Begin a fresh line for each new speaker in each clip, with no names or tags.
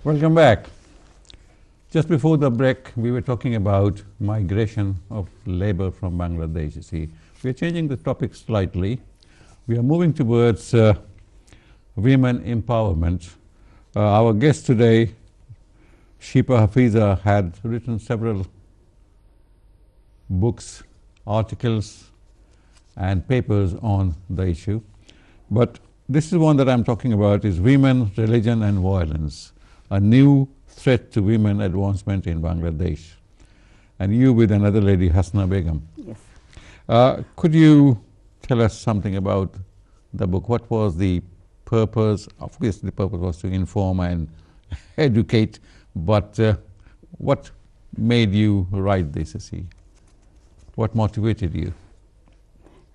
Welcome back. Just before the break, we were talking about migration of labor from Bangladesh. You see, we are changing the topic slightly. We are moving towards women empowerment. Our guest today, Sheepa Hafiza, had written several books, articles, and papers on the issue. But this is one that I'm talking about, is women, religion, and violence, a new threat to women advancement in Bangladesh. And you with another lady, Hasna Begum.
Yes.
Could you tell us something about the book? What was the purpose? Of course, the purpose was to inform and educate, but what made you write this? See, what motivated you?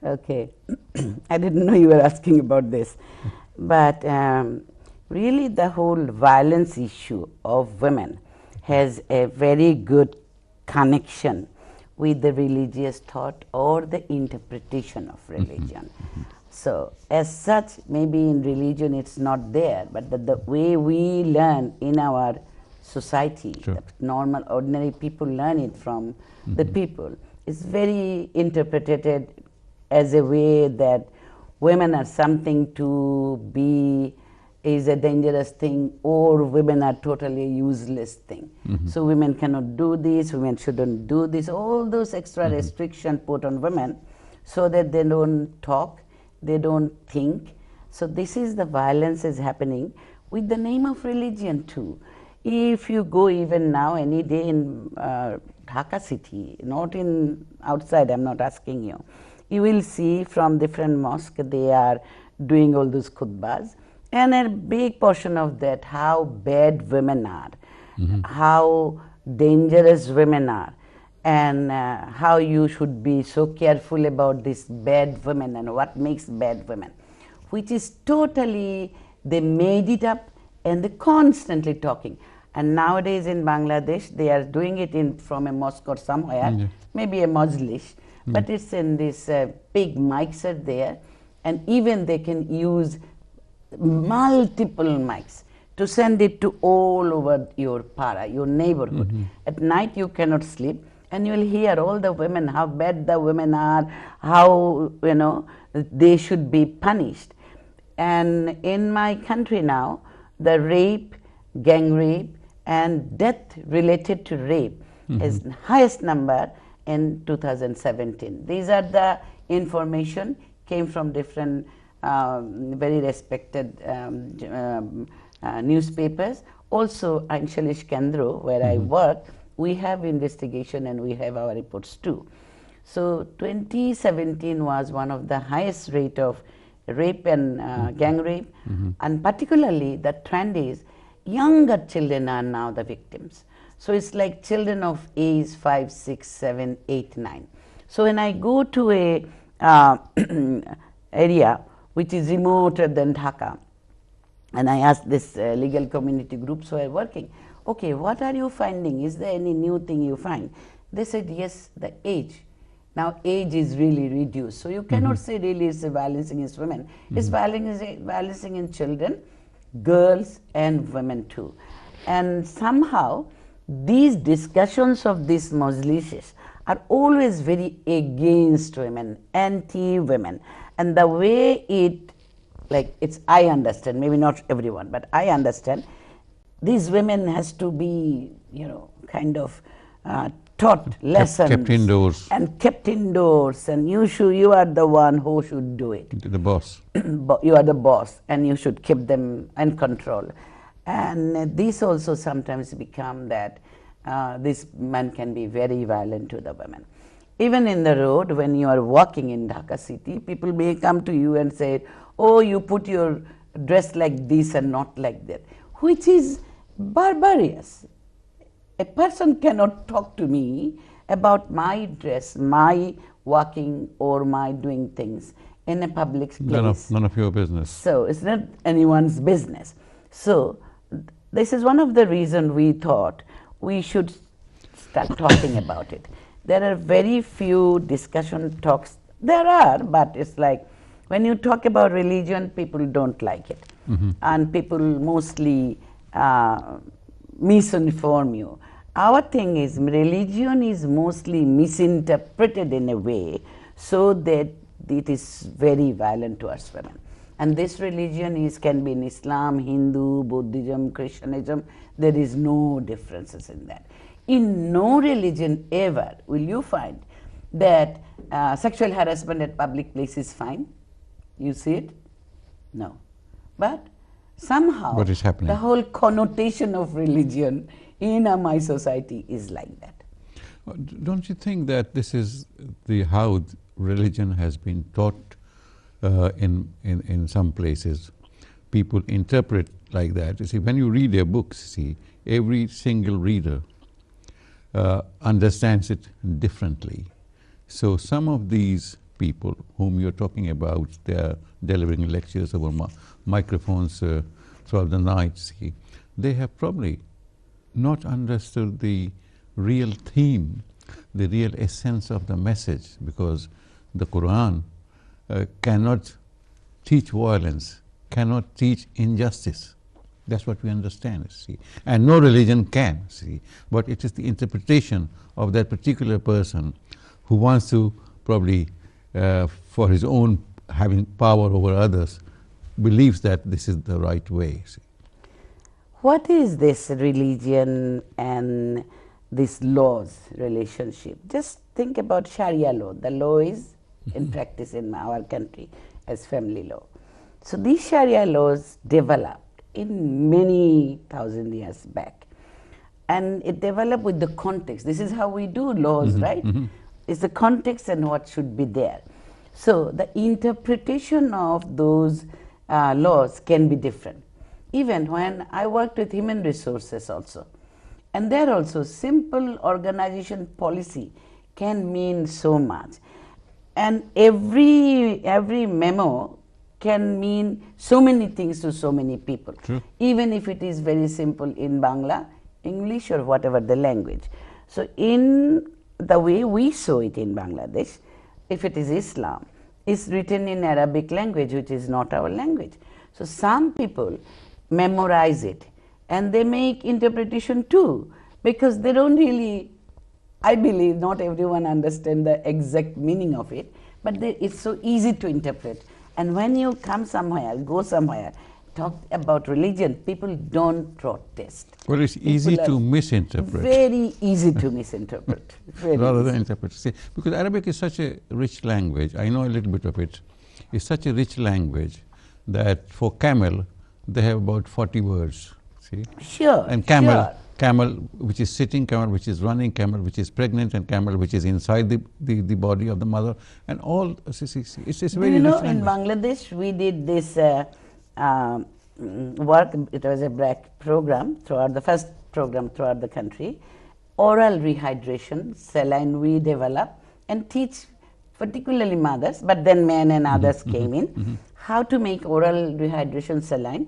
Okay. I didn't know you were asking about this. But really the whole violence issue of women has a very good connection with the religious thought or the interpretation of religion. So as such, maybe in religion it's not there, but the way we learn in our society,
Sure.
the normal ordinary people learn it from the people, is very interpreted as a way that women are something to be, is a dangerous thing, or women are totally a useless thing. So women cannot do this, women shouldn't do this, all those extra restrictions put on women so that they don't talk, they don't think. So this is the violence is happening with the name of religion too. If you go even now any day in Dhaka city, not in outside, I'm not asking you, you will see from different mosques they are doing all those khutbahs, and a big portion of that how bad women are, how dangerous women are, and how you should be so careful about these bad women and what makes bad women, which is totally, they made it up and they constantly talking. And nowadays in Bangladesh they are doing it in from a mosque or somewhere, maybe a majlis, but it's in this big mics are there, and even they can use multiple mics to send it to all over your para, your neighborhood. At night you cannot sleep, and you will hear all the women, how bad the women are, how they should be punished. And in my country now, the rape, gang rape, and death related to rape is the highest number in 2017. These are the information came from different very respected newspapers. Also, Anshalish Kendro, where I work, we have investigation and we have our reports too. So 2017 was one of the highest rate of rape and gang rape, and particularly the trend is younger children are now the victims. So it's like children of age 5, 6, 7, 8, 9. So when I go to a area which is remoter than Dhaka, and I ask this legal community groups who are working, okay, what are you finding? Is there any new thing you find? They said, yes, the age. Now age is really reduced. So you cannot say really it's violence against women. It's violence in children, girls and women too. And somehow these discussions of these majlises are always very against women, anti-women. And the way it, like it's, I understand, maybe not everyone, but I understand, these women has to be, kind of taught lessons.
Kept indoors.
And kept indoors, and you are the one who should do it.
The boss.
You are the boss, and you should keep them in control. And this also sometimes become that this man can be very violent to the women. Even in the road, when you are walking in Dhaka city, people may come to you and say, oh, you put your dress like this and not like that, which is barbarous. A person cannot talk to me about my dress, my walking or my doing things in a public place.
None of your business.
So it's not anyone's business. So this is one of the reasons we thought we should start talking about it. There are very few discussion talks. There are, but it's like when you talk about religion, people don't like it. And people mostly misinform you. Our thing is religion is mostly misinterpreted in a way so that it is very violent towards women. And this religion can be in Islam, Hindu, Buddhism, Christianism. There is no differences in that. In no religion ever will you find that sexual harassment at public places is fine. You see it? No. But somehow
what is happening?
The whole connotation of religion in my society is like that.
Don't you think that this is how religion has been taught in some places? People interpret like that. You see, when you read their books, see, every single reader understands it differently. So some of these people whom you're talking about, they are delivering lectures over microphones throughout the night, see, they have probably not understood the real theme, the real essence of the message, because the Quran cannot teach violence, cannot teach injustice. That's what we understand, see. And no religion can, see. But it is the interpretation of that particular person who wants to probably, for his own having power over others, believes that this is the right way, see.
What is this religion and this laws relationship? Just think about Sharia law. The law is in practice in our country as family law. So these Sharia laws developed in many thousand years back, and it developed with the context. This is how we do laws, right? It's the context and what should be there. So the interpretation of those laws can be different. Even when I worked with human resources also, and there also simple organization policy can mean so much, and every memo can mean so many things to so many people.
True.
Even if it is very simple in Bangla, English, or whatever the language. So in the way we saw it in Bangladesh, if it is Islam, it's written in Arabic language, which is not our language. So some people memorize it and they make interpretation too, because they don't really, I believe not everyone understands the exact meaning of it, but it's so easy to interpret. And when you come somewhere, go somewhere, talk about religion, people don't protest.
Well, it's easy to misinterpret.
Very easy to misinterpret.
Rather than interpret. See, because Arabic is such a rich language, I know a little bit of it, it's such a rich language that for camel, they have about 40 words, see?
Sure,
and camel,
sure.
Camel which is sitting, camel which is running, camel which is pregnant, and camel which is inside the body of the mother, and all, it's very
you know,
rich language.
in Bangladesh, we did this work, it was a black program, the first program throughout the country, oral rehydration, saline we develop and teach particularly mothers, but then men and others came in, how to make oral rehydration saline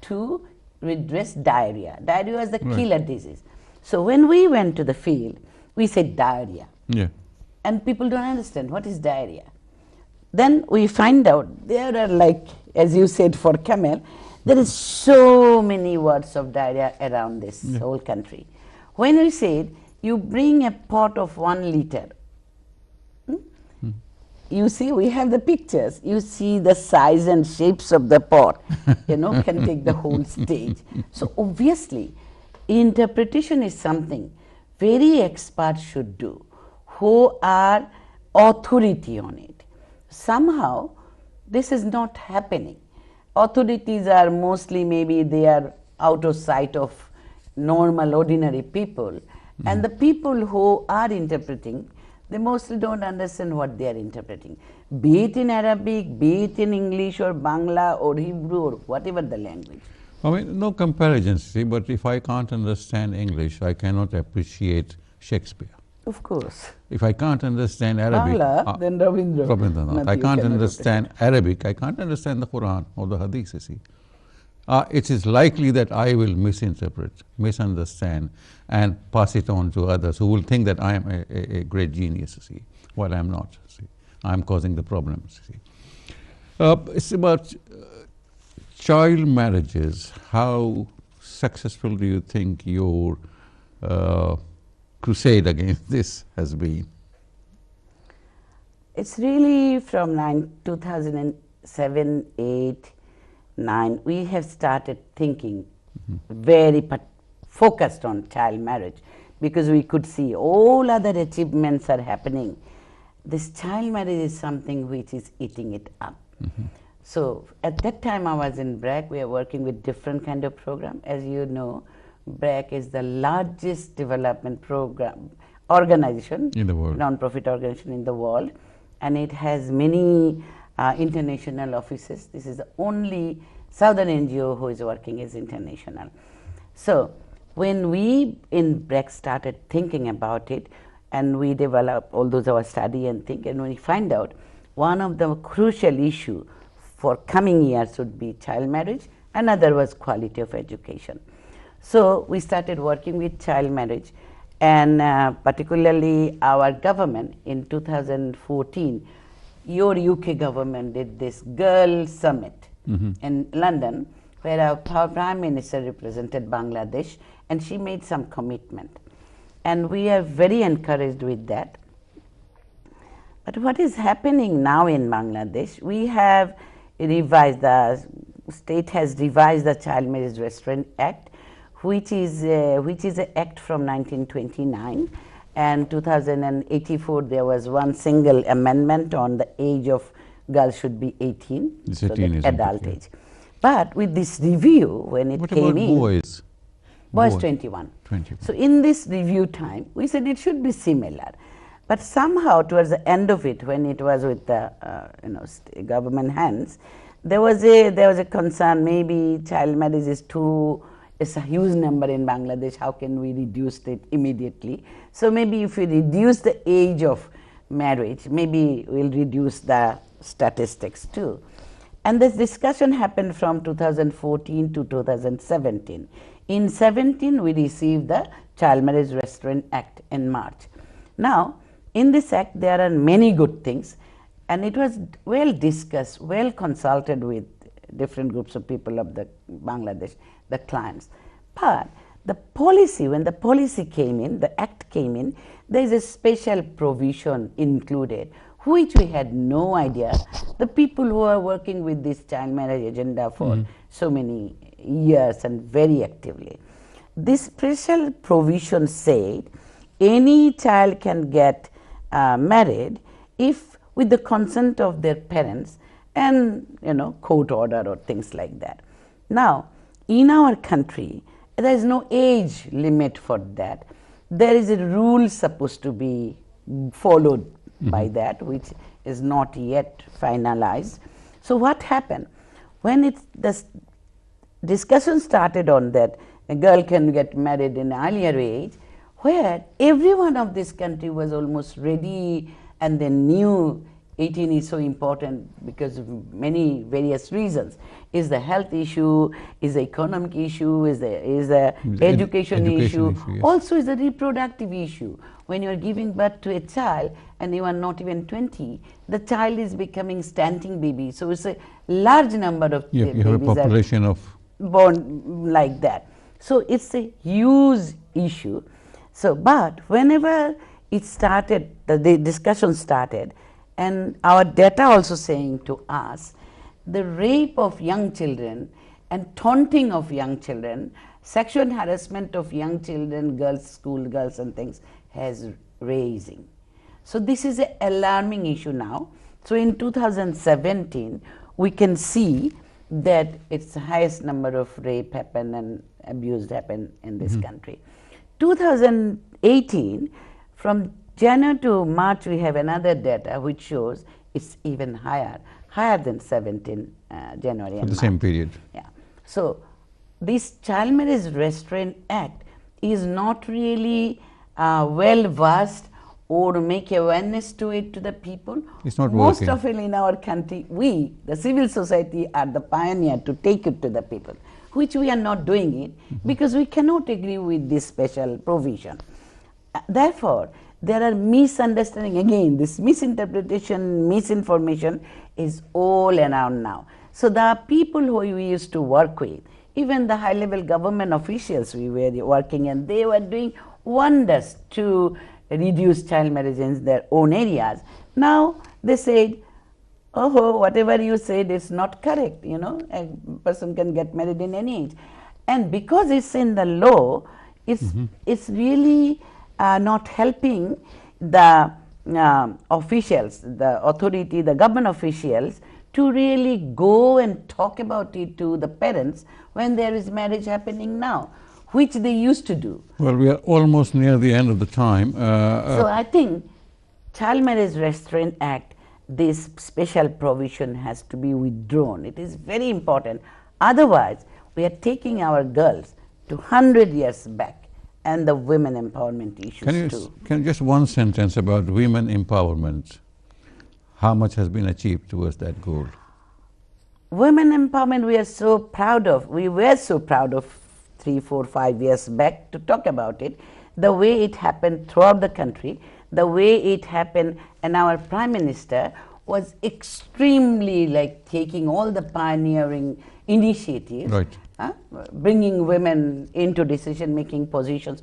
to redress diarrhea. Diarrhea is the killer disease. So when we went to the field, we said diarrhea.
Yeah.
And people don't understand what is diarrhea. Then we find out there are, like, as you said, for camel, there is so many words of diarrhea around this whole country. When we said, you bring a pot of 1 liter, you see, we have the pictures. You see the size and shapes of the pot, can take the whole stage. So obviously, interpretation is something very experts should do, who are authority on it. Somehow, this is not happening. Authorities are mostly, maybe they are out of sight of normal, ordinary people. And the people who are interpreting, they mostly don't understand what they are interpreting, be it in Arabic, be it in English or Bangla or Hebrew or whatever the language.
I mean, no comparison, see, but if I can't understand English, I cannot appreciate Shakespeare.
Of course.
If I can't understand Arabic,
Bangla, then Rabindranath.
I can't understand Arabic, I can't understand the Quran or the Hadith, you see. It is likely that I will misinterpret, misunderstand, and pass it on to others who will think that I am a great genius, you see, while I am not, see. I am causing the problems, see. It's about child marriages, how successful do you think your crusade against this has been?
It's really from 2007, 8, 9, we have started thinking very focused on child marriage, because we could see all other achievements are happening. This child marriage is something which is eating it up. So at that time I was in BRAC. We are working with different kind of program. As you know, BRAC is the largest development program organization
in the world,
non-profit organization in the world, and it has many international offices. This is the only southern NGO who is working as international. So when we in BRAC started thinking about it, and we developed all those our study and think, and we find out one of the crucial issue for coming years would be child marriage, another was quality of education. So we started working with child marriage, and particularly our government in 2014, your UK government did this Girl Summit in London, where our Prime Minister represented Bangladesh, and she made some commitment. And we are very encouraged with that. But what is happening now in Bangladesh, we have revised, the state has revised the Child Marriage Restraint Act, which is an act from 1929, and 2084 there was one single amendment on the age of girls should be 18, so the adult age. But with this review, when it came in,
boys?
Boys 21.
21.
So in this review time, we said it should be similar. But somehow towards the end of it, when it was with the government hands, there was a concern, maybe child marriage is it's a huge number in Bangladesh, how can we reduce it immediately? So maybe if we reduce the age of marriage, maybe we'll reduce the statistics too. And this discussion happened from 2014 to 2017. In 17, we received the Child Marriage Restraint Act in March. Now, in this act, there are many good things, and it was well discussed, well consulted with different groups of people of the Bangladesh, the clients. But the policy, when the policy came in, the act came in, there is a special provision included, which we had no idea. The people who are working with this child marriage agenda for so many years and very actively. This special provision said any child can get married if with the consent of their parents and court order or things like that. Now, in our country, there is no age limit for that. There is a rule supposed to be followed by that, which is not yet finalized. So what happened? When the discussion started on that, a girl can get married in an earlier age, where everyone of this country was almost ready and they knew 18 is so important because of many various reasons. Is the health issue, is the economic issue, is the education issue,
yes.
Also is the reproductive issue. When you are giving birth to a child and you are not even 20, the child is becoming stunting baby. So it's a large number of
you
babies
have a population of
born like that. So it's a huge issue. So, but whenever it started, the discussion started, and our data also saying to us, the rape of young children and taunting of young children, sexual harassment of young children, girls, school girls and things has raising. So this is an alarming issue now. So in 2017, we can see that it's the highest number of rape happen and abuse happen in this country. 2018, from January to March, we have another data which shows it's even higher than 17 January.
For the same period.
Yeah. So this Child Marriage Restraint Act is not really well versed or make awareness to it to the people.
It's not
Most
working.
of it in our country, we, the civil society, are the pioneer to take it to the people, which we are not doing it because we cannot agree with this special provision. Therefore, there are misunderstanding again. This misinterpretation, misinformation is all around now. So the people who we used to work with even the high-level government officials we were working, and they were doing wonders to reduce child marriage in their own areas. Now they said, oh, whatever you said is not correct, you know, a person can get married in any age. And because it's in the law, it's really not helping the officials, the authority, the government officials to really go and talk about it to the parents when there is marriage happening now, which they used to do.
Well, we are almost near the end of the time.
So I think Child Marriage Restraint Act, this special provision has to be withdrawn. It is very important. Otherwise, we are taking our girls to 100 years back, and the women empowerment issues too.
Can you just one sentence about women empowerment? How much has been achieved towards that goal?
Women empowerment we are so proud of. We were so proud of 3, 4, 5 years back to talk about it. The way it happened throughout the country, the way it happened, and our Prime Minister was extremely like taking all the pioneering initiatives,
right.
Bringing women into decision-making positions.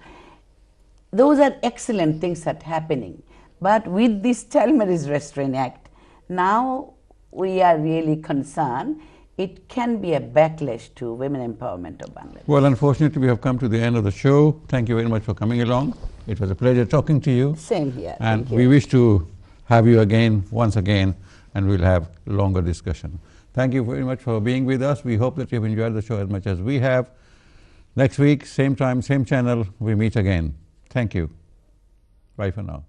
Those are excellent things that are happening. But with this Child Marriage Restraint Act, now we are really concerned it can be a backlash to women empowerment of Bangladesh.
Well, unfortunately, we have come to the end of the show. Thank you very much for coming along. It was a pleasure talking to you.
Same here.
And we wish to have you again, once again, and we'll have longer discussion. Thank you very much for being with us. We hope that you've enjoyed the show as much as we have. Next week, same time, same channel, we meet again. Thank you. Bye for now.